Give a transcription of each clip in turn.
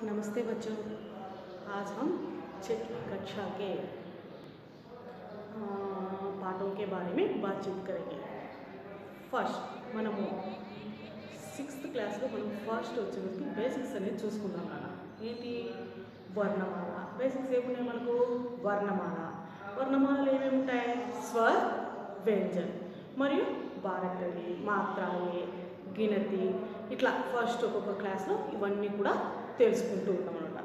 नमस्ते बच्चों। आज हम छठी कक्षा के पाठों के बारे में बातचीत करेंगे। फर्स्ट మనము 6th క్లాస్లో మనం ఫస్ట్ వచ్చేసి బేసిక్స్ అనేది చూసుకుందాం కదా. ఏంటి వర్ణమాల బేసిక్స్ ఏమున్నాయి మనకు? వర్ణమాలలో ఏమేమి ఉంటాయి? స్వర్, వ్యంజన్ మరియు భారతవి, మాత్రాయి, గినతి, ఇట్లా ఫస్ట్ ఒక్కొక్క క్లాస్లో ఇవన్నీ కూడా తెలుసుకుంటూ ఉంటాం అన్నమాట.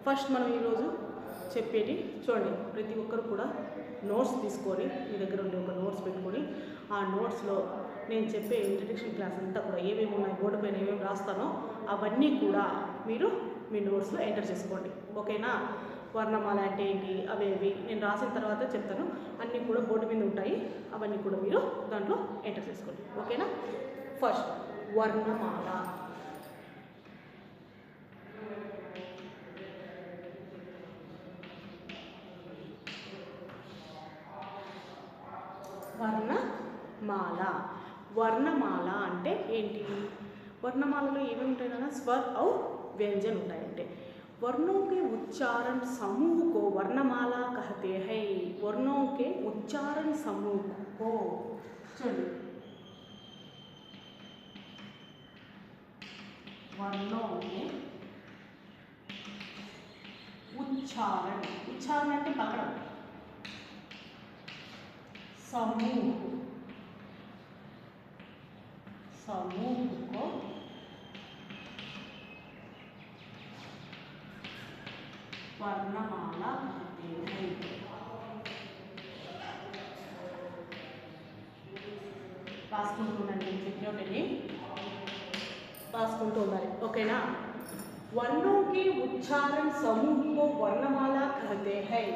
ఫస్ట్ మనం ఈరోజు చెప్పేటి చూడండి, ప్రతి ఒక్కరు కూడా నోట్స్ తీసుకొని మీ దగ్గర ఉండే ఒక నోట్స్ పెట్టుకొని ఆ నోట్స్లో నేను చెప్పే ఇంట్రడక్షన్ క్లాస్ అంతా కూడా ఏమేమి ఉన్నాయి, బోర్డు పైన ఏమేమి రాస్తానో అవన్నీ కూడా మీరు మీ నోట్స్లో ఎంటర్ చేసుకోండి. ఓకేనా? వర్ణమాల అంటే ఏంటి, అవేవి నేను రాసిన తర్వాత చెప్తాను. అన్నీ కూడా బోర్డు మీద ఉంటాయి, అవన్నీ కూడా మీరు దాంట్లో ఎంటర్ చేసుకోండి. ఓకేనా? ఫస్ట్ వర్ణమాల. వర్ణమాల అంటే ఏంటి? వర్ణమాలలో ఏమేమి ఉంటాయి కదా? స్వర్ और व्यंजन ఉంటాయంటే वर्णों के उच्चारण समूह को वर्णमाला कहते हैं. वर्णों के उच्चारण समूह को चलिए वर्णों के उच्चारण అంటే పలకడం, समूह को वर्णमाला कहते हैं. రాసుకుంటుండండి, చెప్పినోటని రాసుకుంటూ ఉండాలి. ఓకేనా? वर्णों के उच्चारण समूह को वर्णमाला कहते हैं.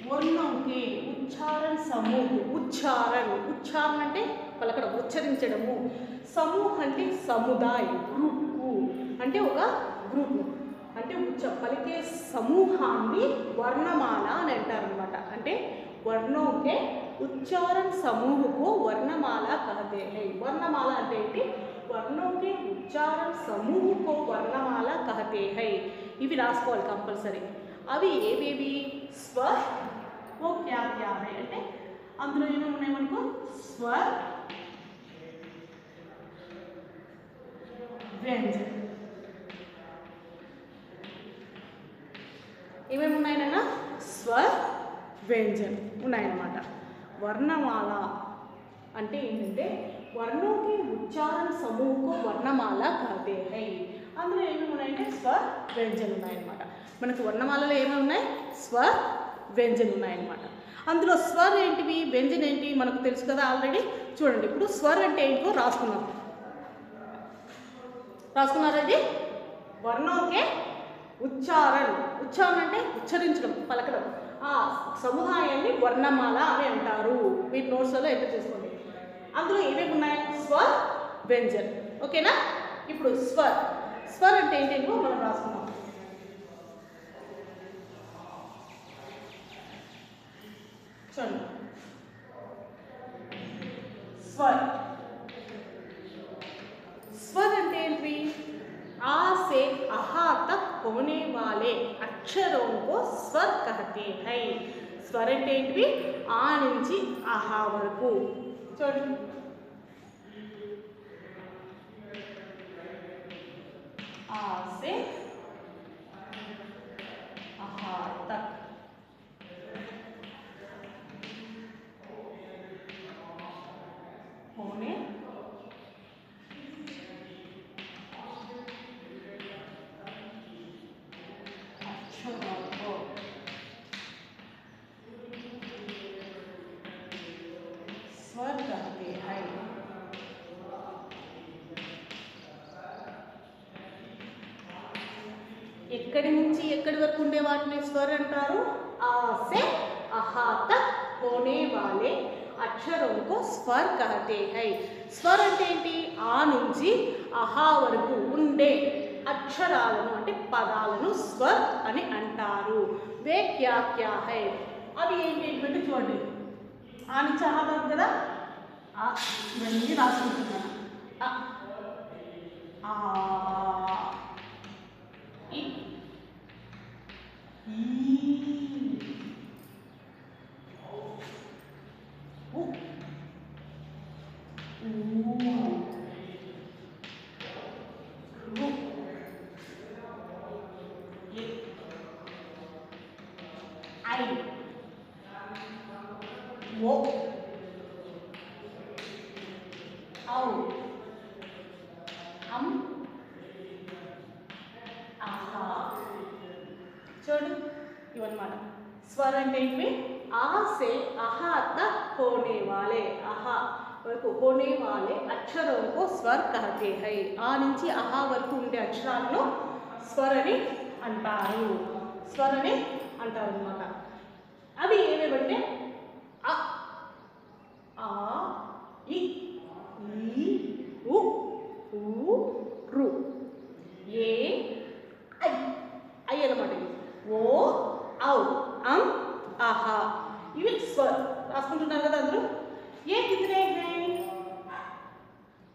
वर्णों के उच्चारण समूह, ఉచ్చారణ అంటే పలకడం, ఉచ్చరించడము. సమూహ అంటే సముదాయ, గ్రూపు అంటే ఒక గ్రూపు అంటే పలికే సమూహాన్ని వర్ణమాల అని అంటారనమాట. అంటే वर्णों के उच्चारण समूह को वर्णमाला कहते हैं. वर्णमाల అంటే ఏంటి? वर्णों के उच्चारण समूह को वर्णमाला कहते हैं. ఇవి రాసుకోవాలి కంపల్సరీ. అవి ఏవేవి? స్వర్ वो क्या क्या है అంటే అందులో ఏమేమి ఉన్నాయి మనకు? స్వర్, వ్యంజన్. ఏమేమి ఉన్నాయన్నా? స్వర్, వ్యంజన్ ఉన్నాయన్నమాట. వర్ణమాల అంటే ఏంటంటే वर्णों के उच्चारण समूह को वर्णमाला कहते हैं. అందులో ఏమేమి ఉన్నాయంటే స్వర్, వ్యంజన్ ఉన్నాయన్నమాట. మనకు వర్ణమాలలో ఏమేమి ఉన్నాయి? స్వర్, వ్యంజన్ ఉన్నాయన్నమాట. అందులో స్వర్ ఏంటివి, వ్యంజన్ ఏంటి మనకు తెలుసు కదా ఆల్రెడీ. చూడండి, ఇప్పుడు స్వర్ అంటే ఏంటో రాసుకున్నారండి. వర్ణోకే ఉచ్చారణ అంటే ఉచ్చరించడం, పలకడం. ఆ సముదాయాన్ని వర్ణమాల అని అంటారు. మీరు నోట్స్లో ఎంటర్ చేసుకోండి. అందులో ఏమేమి ఉన్నాయి? స్వర్, వ్యంజన్. ఓకేనా? ఇప్పుడు స్వర్ అంటే ఏంటో మనం రాసుకున్నాం. చూడండి, स्वर అంటే ఏంటి? आ से आहा तक होने वाले अक्षरों को स्वर कहते हैं. स्वर అంటే ఏంటి? ఆ నుంచి ఆహా వరకు. చూడండి, आ से आहा तक होने अक्षरों को स्वर कहते हैं. ఎక్కడి నుంచి ఎక్కడి వరకు ఉండే వాటిని స్వర్ అంటారు. ఆ సే ఆహా తక్ హోనే వాలే అక్షరం కో స్వర్ కహతే హై. స్వర్ అంటే ఏంటి? ఆ నుంచి ఆహా వరకు ఉండే అక్షరాలను అంటే పదాలను స్వర్ అని అంటారు. వే క్యా క్యా హై, అవి ఏంటి చూడండి. ఆ నుంచి ఆహా వరకు కదా, ఇవన్నీ రాసుకుంటున్నాను. ఓ ఔ అం ఆహా. చూడండి ఇవన్నమాట స్వర్ అంటే ఏంటి आ से आहा तक होने वाले आहा वరకు होने वाले अक्षरों को स्वर कहते हैं आ నుంచి आहा వరకు ఉండే అక్షరాలను స్వర్ అని అంటారు స్వర్ అని అంటారు అన్నమాట అవి ఏవేవంటే అ ఆ ఇ ఈ ఉ ఊ రు ఏ ఐ ఐ అన్నమాట ఓ ఔ అం आहा ये स्वर राసుకుంటున్నారు కదా అందరూ ये कितने हैं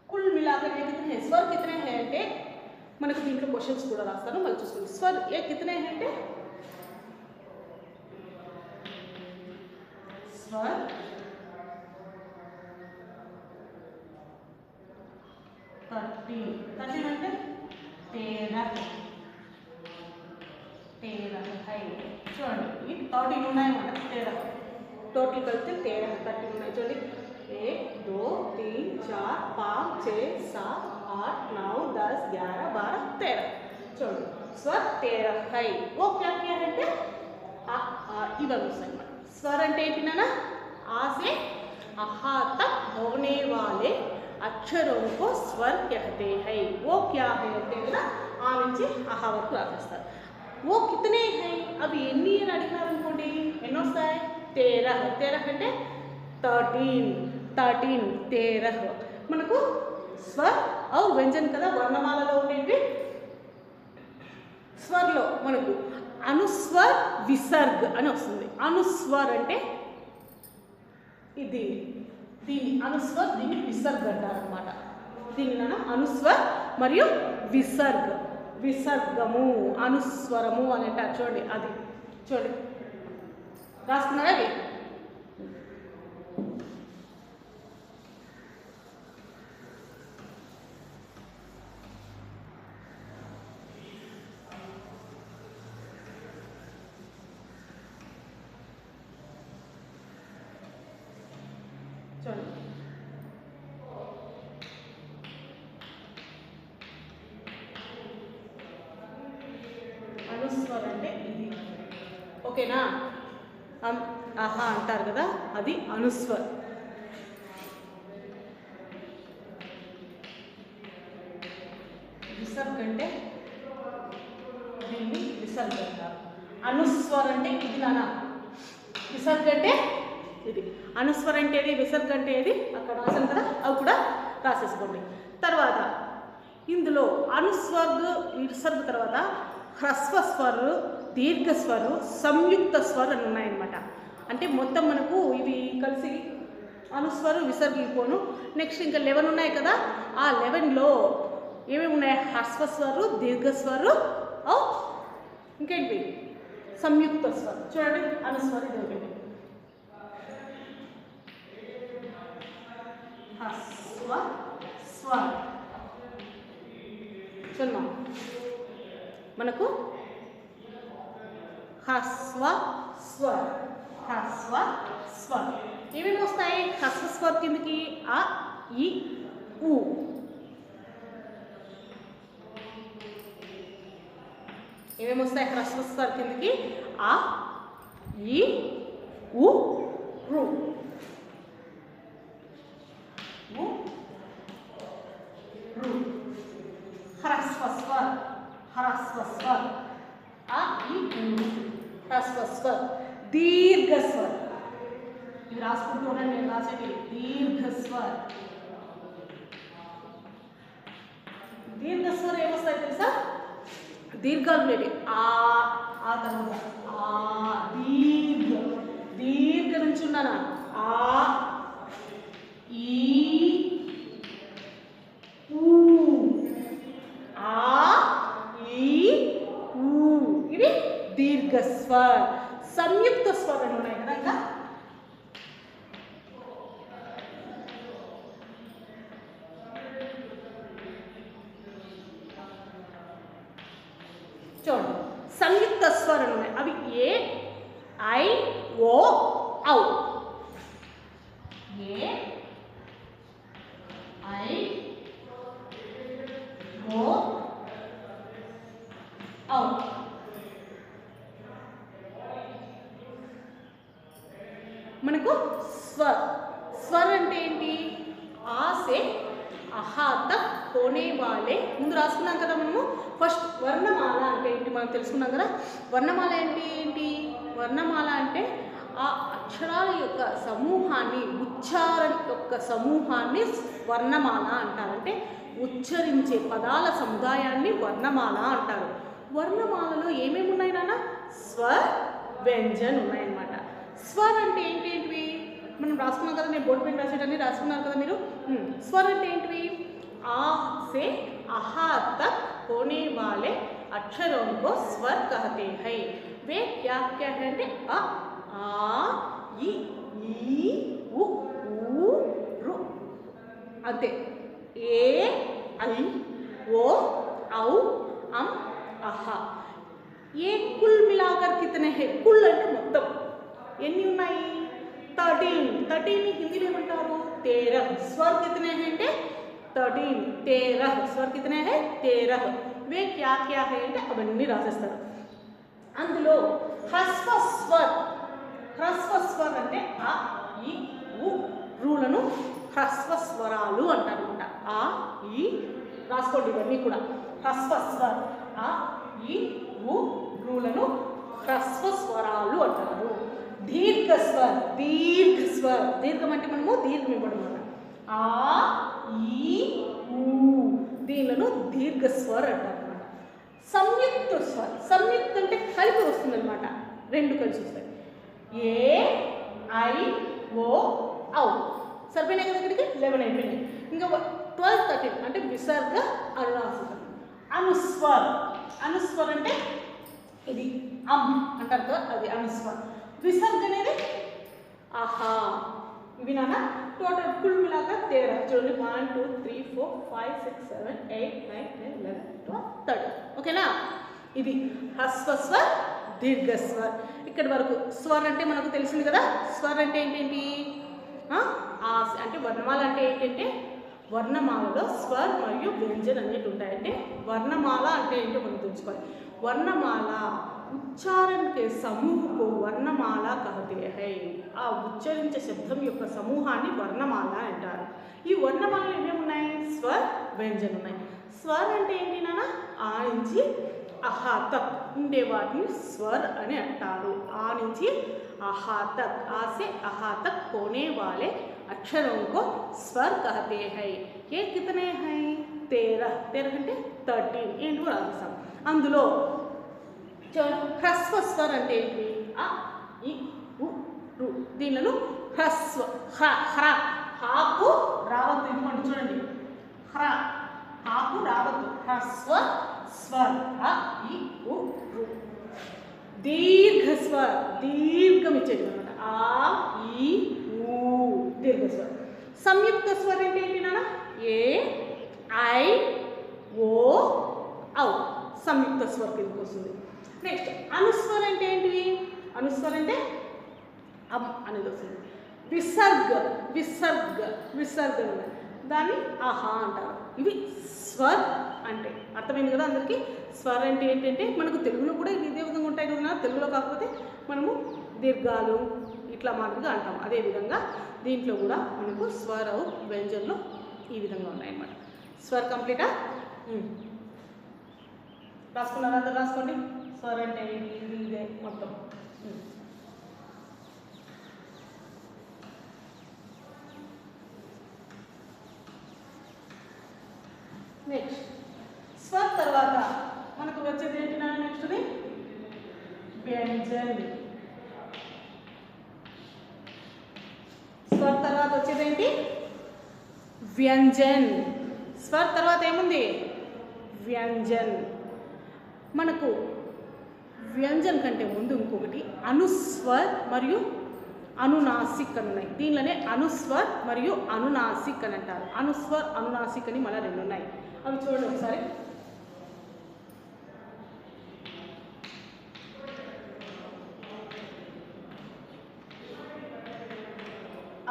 कुल मिलाकर ये कितने हैं स्वर कितने हैं అంటే మనకు దీంట్లో క్వశ్చన్స్ కూడా రాస్తాను మళ్ళీ చూసుకోండి स्वर ये कितने हैं అంటే स्वर 13 అంటే 13 है చూడండి ఈ 13 ఉన్నాయి అన్నమాట 13 టోటల్ కలిపితే 13 ఉన్నాయి చూడండి 1 2 3 4 5 6 7 8 9 10 11 12 13 చూడండి स्वर 13 है वो क्या क्या है అంటే ఇవన్నీ వస్తాయి అన్నమాట స్వర్ అంటే ఏంటి నాన్న ఆ से आहा तक होने वाले अक्षरों को स्वर कहते हैं वो क्या है అంటే కదా ఆ నుంచి ఆహా వరకు రాసేస్తారు वो कितने हैं अभी ఎన్ని అని అడిగినారు అనుకోండి ఎన్ని వస్తాయి 13 అంటే 13 మనకు స్వర్ और व्यंजन కదా వర్ణమాలలో ఉండేవి స్వర్లో మనకు అనుస్వర్ విసర్గ్ అని వస్తుంది అనుస్వర్ అంటే ఇది దీని అనుస్వర్ దీన్ని విసర్గ్ అంటారు అన్నమాట దీన్ని అనుస్వర్ మరియు విసర్గ్ విసర్గము అనుస్వరము అని అంటారు చూడండి అది చూడండి రాస్తున్నారా అవి చూడండి అనుస్వర్ అంటే ఇది ఓకేనా ఆహా అంటారు కదా అది అనుస్వర్ విసర్గ్ అంటే దీన్ని విసర్గ్ అంటారు అనుస్వర్ అంటే ఇది నానా విసర్గ్ అంటే ఇది అనుస్వర్ అంటే ఏది విసర్గ్ అంటే ఏది అక్కడ రాసాను కదా అవి కూడా రాసేసుకోండి తర్వాత ఇందులో అనుస్వర్గ్ విసర్గ్ తర్వాత హ్రస్వ స్వర్ దీర్ఘ స్వరు సంయుక్త స్వర్ అని ఉన్నాయన్నమాట అంటే మొత్తం మనకు ఇవి కలిసి అనుస్వరు విసర్గిపోను నెక్స్ట్ ఇంకా 11 ఉన్నాయి కదా ఆ 11లో ఏమేమి ఉన్నాయి హ్రస్వ స్వరు దీర్ఘ స్వరు ఇంకేంటి సంయుక్త స్వర్ చూడండి అనుస్వర్ ఇది ఒకటి హ్రస్వ స్వర్ చూడమ్మా మనకు హ్రస్వ స్వర్ ఏమేమి వస్తాయి హ్రస్వ స్వర్ కిందకి ఆ ఈ ఊ ఏమేమి వస్తాయి హ్రస్వ స్వర్ కిందకి ఆ ఈ ఊ రు హ్రస్వ స్వర్ ఆ ఈ ఊ హ్రస్వ స్వర్ దీర్ఘ స్వర్ ఇవి రాసుకుంటూనే నేను రాసేది దీర్ఘ స్వర్ ఏమొస్తాయి తెలుసా దీర్ఘాలు ఉండేవి ఆ తర్వాత ఆ దీర్ఘ నుంచి ఉన్నానా ఆ ఈ ఊ ఆ ఈ ఊ ఇవి దీర్ఘ స్వర్ సంయుక్త స్వరం ఉన్నాయి కదా ఇంకా చూడండి సంయుక్త స్వరం ఉన్నాయి అవి ఏ ఐ ఓ ఔ. ఏ ఐ ఓ ఔ. మనకు స్వర్. స్వర్ అంటే ఏంటి? ఆ సే అహా తక్ హోనే వాలే. ముందు రాసుకున్నాం కదా మనము. ఫస్ట్ వర్ణమాల అంటే ఏంటి మనం తెలుసుకున్నాం కదా. వర్ణమాల ఏంటి? వర్ణమాల అంటే ఆ అక్షరాల యొక్క సమూహాన్ని, ఉచ్చారణ యొక్క సమూహాన్ని వర్ణమాల అంటారు. అంటే ఉచ్చరించే పదాల సముదాయాన్ని వర్ణమాల అంటారు. వర్ణమాలలో ఏమేమి ఉన్నాయి నాన్న? స్వర్, వ్యంజన్ ఉన్నాయన్నమాట. స్వర్ అంటే ఏంటివి మనం రాసుకున్నాం కదా. నేను బోర్డు పైన రాసేటన్ని రాసుకున్నారు కదా మీరు. స్వర్ అంటే ఏంటివి? ఆ से अहा तक होने वाले अक्षरों को स्वर कहते हैं. वे क्या क्या है? अ, आ, ई, उ, ऋ. अंते ए, ऐ, ओ, औ, अम, अहा. ये कुल मिलाकर कितने हैं? कुल అంటే మొత్తం ఎన్ని ఉన్నాయి? 13. 13 ని హిందీలో ఏమంటారు? 13. స్వర్ कितने हैं అంటే 13. 13 స్వర్ कितने हैं? 13. वे क्या क्या है అంటే అవన్నీ రాసేస్తారు. అందులో హ్రస్వ స్వర్. హ్రస్వ స్వర్ అంటే ఆ, ఈ, ఉ, రులను హ్రస్వ స్వరాలు అంటారు అన్నమాట. ఆ, ఈ రాసుకోండి ఇవన్నీ కూడా. హ్రస్వ స్వర్ ఆ, ఈ, ఉ, రులను హ్రస్వ స్వరాలు అంటారు. దీర్ఘ స్వర్. దీర్ఘ స్వర్. దీర్ఘం అంటే మనము దీర్ఘం ఇవ్వడం అన్నమాట. ఆ, ఈ, ఊ దీనిలను దీర్ఘ స్వర్ అంటారు అన్నమాట. సంయుక్త స్వర్. సంయుక్త అంటే కలిపి వస్తుంది అనమాట. రెండు కలిసి వస్తాయి. ఏ, ఐ, ఓ, ఔ. సరిపోయినాయి కదా. ఇక్కడికి 11 అయిపోయినాయి. ఇంకా 12, 13 అంటే విసర్గ, అనునాసిక. అనుస్వర్. అనుస్వర్ అంటే ఇది అమ్ అంటారు కదా, అది అనుస్వర్. విసర్గ అనేది ఆహా. ఇవి నాన్న టోటల్ కుల్ మిలాకర్ 13. చూడండి 1 2 3 4 5 6 7 8 9 10 11 12 13. ఓకేనా. ఇది హ్రస్వ స్వర్, దీర్ఘ స్వర్. ఇక్కడి వరకు స్వర్ అంటే మనకు తెలిసింది కదా. స్వర్ అంటే ఏంటండి? అంటే వర్ణమాల అంటే ఏంటంటే వర్ణమాలలో స్వర్ మరియు వ్యంజన్ అనేవి ఉంటాయి. అంటే వర్ణమాల అంటే ఏంటో మనం తెలుసుకోవాలి. वर्णमाला उच्चारण के समूह को वर्णमाला कहते हैं. आ उच्चरिंचे शब्दम యొక్క సమూహాన్ని వర్ణమాల అంటారు. ఈ వర్ణమాలలు ఏమేమి ఉన్నాయి? స్వర్, వ్యంజన్ ఉన్నాయి. స్వర్ అంటే ఏంటి నాన్న? ఆ నుంచి అహా తక్ ఉండే వాటిని స్వర్ అని అంటారు. ఆ నుంచి అహా తక్, ఆ से अहा तक होने वाले अक्षरों को स्वर कहते हैं. ये कितने हैं? 13. 13 అంటే 13 ఏంటి రాస్తాం. అందులో హ్రస్వ స్వర్ అంటే ఏంటి? అ, ఇ, ఉ, రు. దీనిలో హ్రస్వ హ్ర, హ్ర, హాకు రావద్దు. ఇదిగోండి చూడండి, హ్ర హాకు రావద్దు. హ్రస్వ స్వర్ అ, ఇ, ఉ, రు. దీర్ఘ స్వర్, దీర్ఘం ఇచ్చేది అనమాట. ఆ, ఈ, ఊ దీర్ఘ స్వర్. సంయుక్త స్వర్ అంటే ఏంటి నాన్న? ఏ, ఐ, ఓ, ఔ. సంయుక్త స్వర్ కిందకి వస్తుంది. నెక్స్ట్ అనుస్వర్ అంటే ఏంటివి? అనుస్వర్ అంటే అమ్ అనేది వస్తుంది. విసర్గ, విసర్గ, విసర్గ దాన్ని ఆహా అంటారు. ఇవి స్వర్ అంటే అర్థమైంది కదా అందరికీ. స్వర్ అంటే ఏంటంటే మనకు తెలుగులో కూడా ఇదే విధంగా ఉంటాయి కదా. తెలుగులో కాకపోతే మనము దీర్ఘాలు ఇట్లా మాదిరిగా అంటాం. అదేవిధంగా దీంట్లో కూడా మనకు స్వర వ్యంజన్లు ఈ విధంగా ఉన్నాయన్నమాట. స్వర్ కంప్లీటా? రాసుకున్నారా? అందరూ రాసుకోండి. స్వర్ అంటే ఇదే మొత్తం. నెక్స్ట్ స్వర్ తర్వాత మనకు వచ్చేది ఏంటి నా? నెక్స్ట్ది వ్యంజన్. స్వర్ తర్వాత వచ్చేది ఏంటి? వ్యంజన్. స్వర్ తర్వాత ఏముంది? వ్యంజన్. మనకు వ్యంజన్ కంటే ముందు ఇంకొకటి అనుస్వర్ మరియు అనునాసిక్ అని ఉన్నాయి. దీనిలోనే అనుస్వర్ మరియు అనునాసిక్ అని అంటారు. అనుస్వర్, అనునాసిక్ అని మళ్ళీ రెండు ఉన్నాయి. అవి చూడండి ఒకసారి.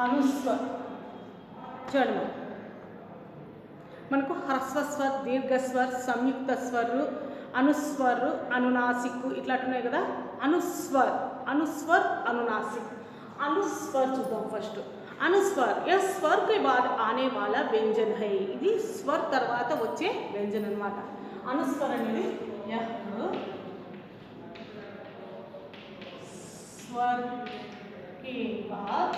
అనుస్వర్ చూడండి మనకు హ్రస్వస్వర్, దీర్ఘస్వర్, సంయుక్త స్వరు, అనుస్వరు, అనునాసిక్ ఇట్లాంటివి కదా. అనుస్వర్, అనుస్వర్, అనునాసిక్. అనుస్వర్ చూద్దాం ఫస్ట్. अनुस्वर यह स्वर के बाद आने वाला व्यंजन है. ఇది స్వర్ తర్వాత వచ్చే వ్యంజన అన్నమాట. అనుస్వర్ అనేది यह स्वर के बाद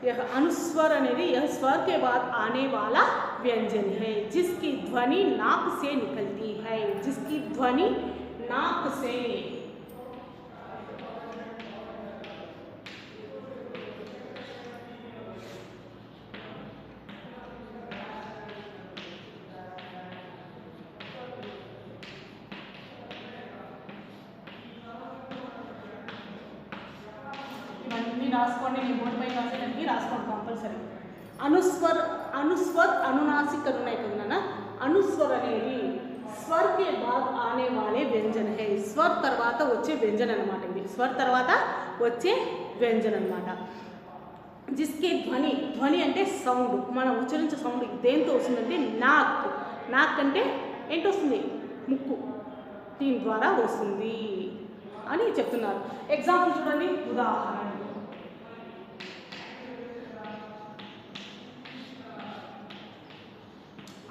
यह अनुस्वर అనేది यह स्वर के बाद आने वाला व्यंजन है जिसकी ध्वनि नाक से निकलती है. जिसकी ध्वनि नाक से రాసుకోండి. మీ బోర్డు పై రాసేదానికి రాసుకోండి కంపల్సరీ. అనుస్వర్, అనుస్వర్, అనునాసిక్ అని ఉన్నాయి కదా నాన్న. అనుస్వర్ అనేది స్వర్ కే బాద్ ఆనే వాలే వ్యంజన హై. స్వర్ తర్వాత వచ్చే వ్యంజన అనమాట. ఇది స్వర్ తర్వాత వచ్చే వ్యంజన అనమాట. జిస్కే ధ్వని, ధ్వని అంటే సౌండ్, మనం ఉచ్చరించే సౌండ్ దేంతో వస్తుందంటే నాక్. నాక్ అంటే ఏంటి వస్తుంది? ముక్కు. దీని ద్వారా వస్తుంది అని చెప్తున్నారు. ఎగ్జాంపుల్ చూడండి. ఉదాహరణ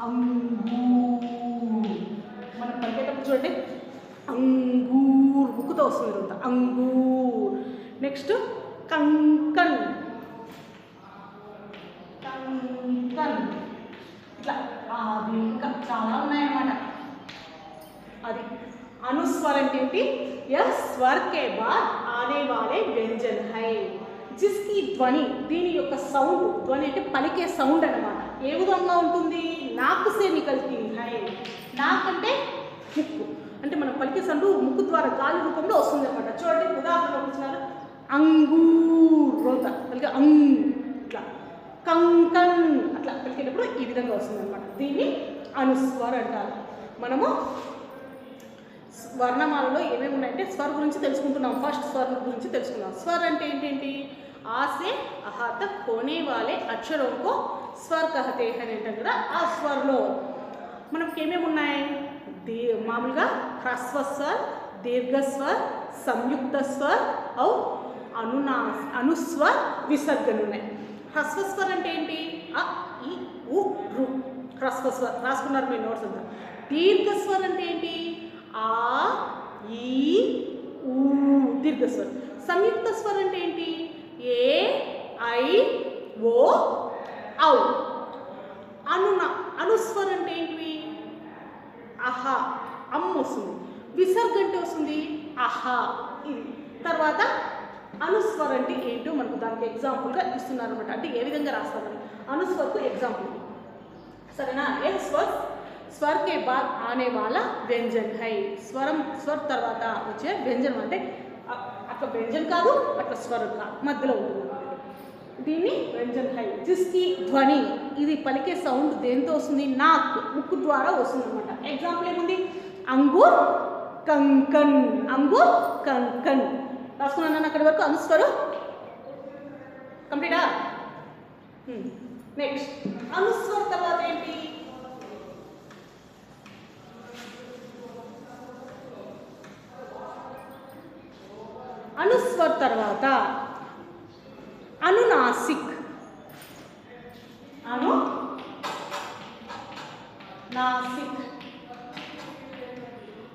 అంగూర్. మనం పలికేటప్పుడు చూడండి అంగూర్ ముక్కుతో వస్తుంది అంత. అంగూర్. నెక్స్ట్ కంకన్, కంకన్. ఇట్లా అది ఇంకా చాలా ఉన్నాయన్నమాట. అది అనుస్వర్ అంటే ఏంటి? यह स्वर के बाद आने वाले व्यंजन है जिसकी ध्वनि, దీని యొక్క సౌండ్, ధ్వని అంటే పలికే సౌండ్ అన్నమాట. ఏ విధంగా ఉంటుంది? నాక్ సే నికల్తీ హై. నాక్ అంటే ముక్కు, అంటే మనం పలికే సౌండ్ ముక్కు ద్వారా గాలి రూపంలో వస్తుంది అనమాట. చూడండి ఉదాహరణ వచ్చినారు. అంగూర్ రోత పలికే అంగ్, ఇట్లా కంకన్ అట్లా పలికేటప్పుడు ఈ విధంగా వస్తుంది అనమాట. దీన్ని అనుస్వర్ అంటారు. మనము వర్ణమాలలో ఏమేమి ఉన్నాయంటే స్వర్ గురించి తెలుసుకుంటున్నాం. ఫస్ట్ స్వర్ గురించి తెలుసుకున్నాం. స్వర్ అంటే ఏంటేంటి? ఆ से అహా तक होने वाले అక్షరం को స్వర్ कहते हैं అని అంటాం కదా. ఆ స్వర్లో మనకి ఏమేమి ఉన్నాయి? మామూలుగా హ్రస్వస్వర్, దీర్ఘస్వర్, సంయుక్త స్వర్, అనుస్వర్, విసర్గలు ఉన్నాయి. హ్రస్వస్వర్ అంటే ఏంటి? అ, ఇ, ఉ, రు. హ్రస్వస్వర్ రాసుకున్నారు మీ నోట్స్ అంతా. దీర్ఘస్వర్ అంటే ఏంటి? ఆ, ఈ, ఊ, దీర్ఘస్వర్. సంయుక్త స్వర్ అంటే ఏంటి? ఏ, ఐ, ఓ, ఔ. అనుస్వర్ అంటే ఏంటివి? అహా, అమ్మ వస్తుంది. విసర్గ అంటే వస్తుంది అహా, ఇది. తర్వాత అనుస్వర్ అంటే ఏంటో మనకు దానికి ఎగ్జాంపుల్గా ఇస్తున్నారు అనమాట. అంటే ఏ విధంగా రాస్తామని అనుస్వర్కు ఎగ్జాంపుల్. సరేనా? ఏ స్వర్ स्वर के बाद आने वाला व्यंजन है. స్వరం, స్వర్ తర్వాత వచ్చే వ్యంజనం అంటే అట్లా వ్యంజన్ కాదు, అట్లా స్వరం కాదు, మధ్యలో ఉంటుంది. దీన్ని వ్యంజన్ హై. జిస్కి ధ్వని, ఇది పలికే సౌండ్ దేంతో వస్తుంది? నాక్, ముక్కు ద్వారా వస్తుంది అనమాట. ఎగ్జాంపుల్ ఏముంది? అంగూర్, కంకన్. అంగూర్, కంకన్ రాసుకున్నాను అక్కడి వరకు. అనుస్వరు కంప్లీటా? నెక్స్ట్ అనుస్వర్ తర్వాత ఏంటి? అనుస్వర్ తర్వాత అనునాసిక్. అనునాసిక్.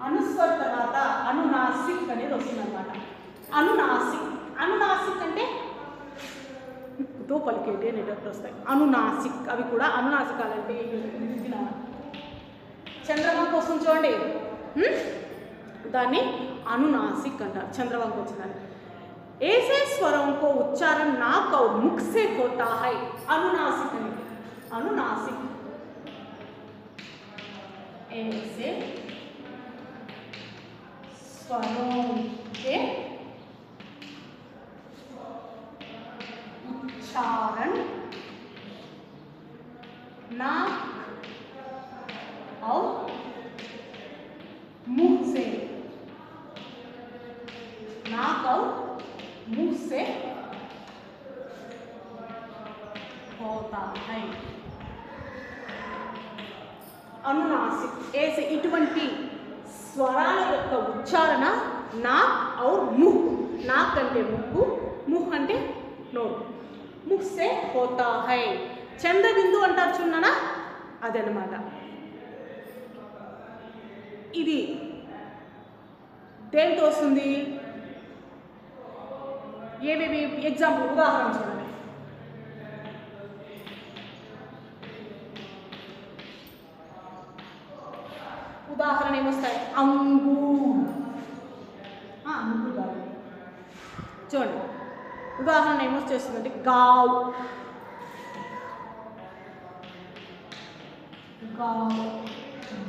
అనుస్వర్ తర్వాత అనునాసిక్ అనేది వస్తుందన్నమాట. అనునాసిక్. అనునాసిక్ అంటే తో పలికేటి అనేటప్పుడు వస్తాయి అనునాసిక్. అవి కూడా అనునాసికాలంటే చంద్రవంక వస్తుంది చూడండి, దాన్ని अनुनासिक अंटार. चंद्रवंक వచ్చిందని. ऐसे स्वरों को उच्चारण नाक और मुख से होता है. अनुनासिक. अनुनासिक ऐसे स्वरों के అనునాసిక్ ऐसे ఇటువంటి స్వరాల యొక్క ఉచ్చారణ నాక్ ఔర్ ముహ్. నాక్ అంటే ముక్కు, ముహ్ అంటే నోరు. ముహ్ సే హోతా హై. చంద్రబిందు అంటారు చూడనా, అదనమాట. ఇది దేంతో వస్తుంది? ఏవేవి ఎగ్జాంపుల్ ఉదాహరణ చూడండి. ఉదాహరణ ఏమొస్తాయి? అంగూర్. అంగూర్ కాదు, చూడండి. ఉదాహరణ ఏమొచ్చేస్తుందంటే గావ్, గావ్,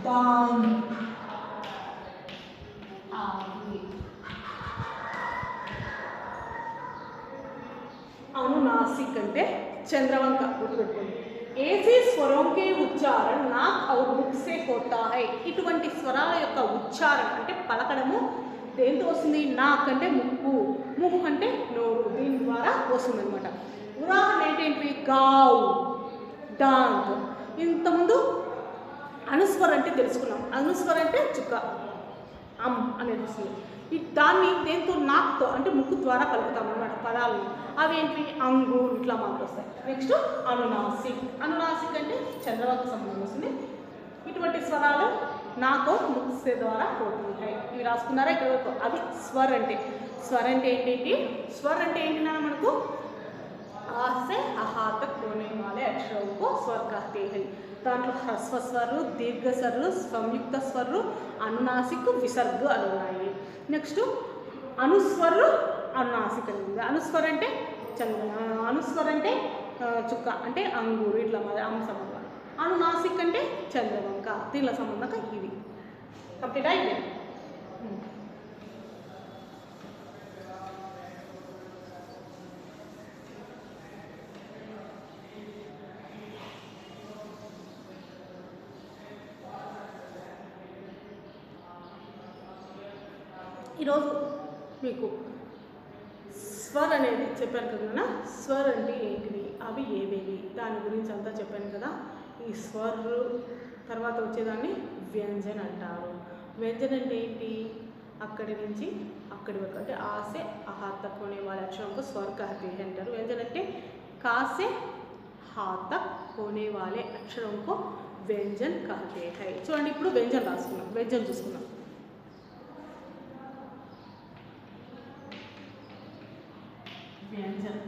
డాంగ్, అనునాసిక్ అంటే చంద్రవంక. గుర్తుపెట్టుకోండి. ఏసీ స్వరం కే ఉచ్చారణ నాక్ ఔర్ ముఖ్ సే హోతా హై. ఇటువంటి స్వరాల యొక్క ఉచ్చారణ అంటే పలకడము దేంతో వస్తుంది? నాక్ అంటే ముక్కు, ముహ్ అంటే నోరు, దీని ద్వారా వస్తుంది అనమాట. ఉదాహరణ ఏంటేంటి? గావ్, డాంగ్. ఇంతకుముందు అనుస్వర అంటే తెలుసుకున్నాం. అనుస్వర అంటే చుక్క, అమ్ అనేది వస్తుంది. దాన్ని దేంతో? నాక్తో అంటే ముక్కు ద్వారా పలుకుతాం అన్నమాట పదాలను. అవి ఏంటి? అంగూర్, ఇట్లా మాకు వస్తాయి. నెక్స్ట్ అనునాసిక్. అనునాసిక్ అంటే చంద్రవంక సంబంధం వస్తుంది. ఇటువంటి స్వరాలు నాకు ముక్సే ద్వారా పోతుంటాయి. ఇవి రాసుకున్నారా ఇక్కడ వరకు? అవి స్వర్ అంటే. స్వర్ అంటే ఏంటి? స్వర్ అంటే ఏంటి నాన్న మనకు? आ से आहा तक होने वाले अक्षरों को स्वर कहते हैं. దాంట్లో హ్రస్వ స్వరు, దీర్ఘ స్వరు, సంయుక్త స్వరు, అనునాసిక్, విసర్గ అని ఉన్నాయి. నెక్స్ట్ అనుస్వరు, అనునాసిక్ అని ఉంది. అనుస్వర అంటే అనుస్వర అంటే చుక్క అంటే అంగూరు, ఇట్లా మరి అమ్మ సంబంధం. అనునాసిక్ అంటే చంద్రవంక, దీనిల సంబంధంగా ఇది కంప్లీట్ అయిపోయింది. ఈరోజు మీకు స్వర్ అనేది చెప్పాను కదా. స్వర్ అంటే ఏంటివి, అవి ఏవేవి, దాని గురించి అంతా చెప్పాను కదా. ఈ స్వర్ తర్వాత వచ్చేదాన్ని వ్యంజన్ అంటారు. వ్యంజన్ అంటే ఏంటి? అక్కడి నుంచి అక్కడి వరకు అంటే ఆసే ఆహా తక్ హోనే వాలే అక్షరం को स्वर कहते हैं అంటారు. వ్యంజన్ అంటే కాసే హా తక్ హోనే వాలే అక్షరం को వ్యంజన్ कहते हैं. చూడండి, ఇప్పుడు వ్యంజన్ రాసుకున్నాం, వ్యంజన్ చూసుకున్నాం. వ్యంజన్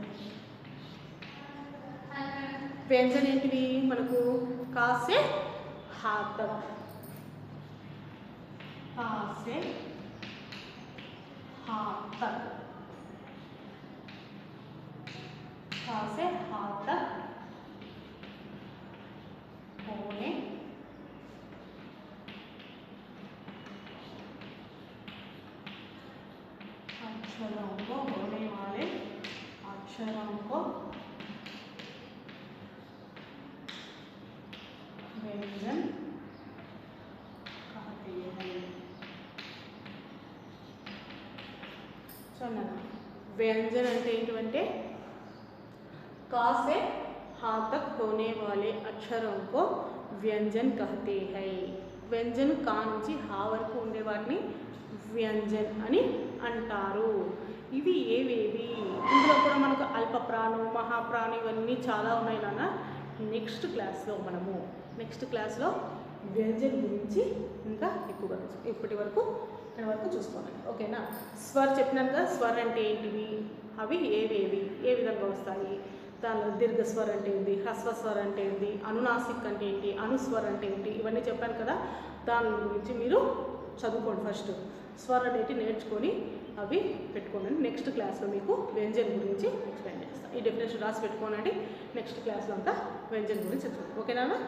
వ్యంజన్ ఏంటివి మనకు? కాసే హా తక్, కాసే హా తక్, కాసే హా తక్ होने अक्षरों को होने वाले अक्षरों को व्यंजन कहते हैं. చూడండి, व्यंजन అంటే ఏంటంటే का से हा तक होने वाले अक्षरों को व्यंजन कहते हैं. व्यंजन का నుంచి హా వరకు ఉండే వాటిని వ్యంజన్ అని అంటారు. ఇవి ఏవేవి? ఇందులో కూడా మనకు అల్పప్రాణం, మహాప్రాణం ఇవన్నీ చాలా ఉన్నాయి నాన్న. నెక్స్ట్ క్లాస్లో వ్యంజన్ గురించి ఇంకా ఎక్కువగా ఇప్పటి వరకు ఇక్కడ వరకు చూసుకోవాలి. ఓకేనా? స్వర్ చెప్పినాను కదా. స్వర్ అంటే ఏంటివి, అవి ఏవేవి, ఏ విధంగా వస్తాయి, దానిలో దీర్ఘస్వర్ అంటే ఏంటి, హ్రస్వస్వర్ అంటే ఏంటి, అనునాసిక్ అంటే ఏంటి, అనుస్వర్ అంటే ఏంటి, ఇవన్నీ చెప్పాను కదా. దాని గురించి మీరు చదువుకోండి. ఫస్ట్ స్వర్ అనేది నేర్చుకొని అవి పెట్టుకోండి. నెక్స్ట్ క్లాస్లో మీకు వ్యంజన్ గురించి ఎక్స్ప్లెయిన్ చేస్తాను. ఈ డెఫినేషన్ రాసి పెట్టుకోనండి. నెక్స్ట్ క్లాస్లో అంతా వ్యంజన్ గురించి చెప్తాను. ఓకేనా?